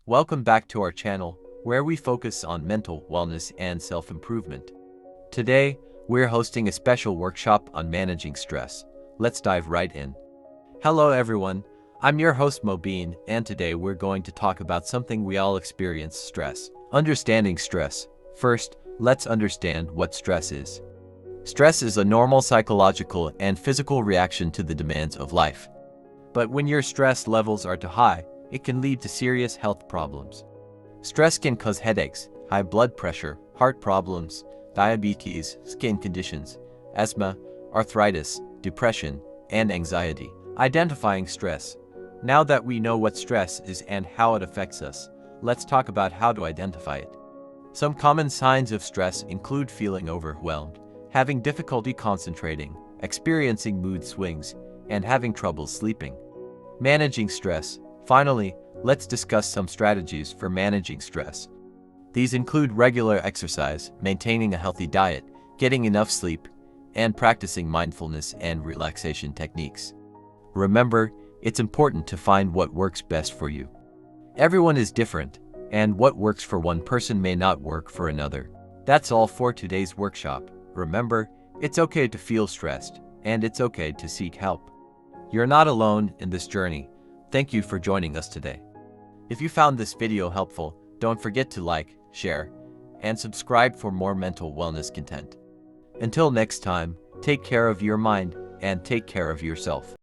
Welcome back to our channel, where we focus on mental wellness and self-improvement. Today, we're hosting a special workshop on managing stress. Let's dive right in. Hello everyone, I'm your host Mobeen, and today we're going to talk about something we all experience: stress. Understanding stress. First, let's understand what stress is. Stress is a normal psychological and physical reaction to the demands of life. But when your stress levels are too high, it can lead to serious health problems. Stress can cause headaches, high blood pressure, heart problems, diabetes, skin conditions, asthma, arthritis, depression, and anxiety. Identifying stress. Now that we know what stress is and how it affects us, let's talk about how to identify it. Some common signs of stress include feeling overwhelmed, having difficulty concentrating, experiencing mood swings, and having trouble sleeping. Managing stress. Finally, let's discuss some strategies for managing stress. These include regular exercise, maintaining a healthy diet, getting enough sleep, and practicing mindfulness and relaxation techniques. Remember, it's important to find what works best for you. Everyone is different, and what works for one person may not work for another. That's all for today's workshop. Remember, it's okay to feel stressed, and it's okay to seek help. You're not alone in this journey. Thank you for joining us today. If you found this video helpful, don't forget to like, share, and subscribe for more mental wellness content. Until next time, take care of your mind and take care of yourself.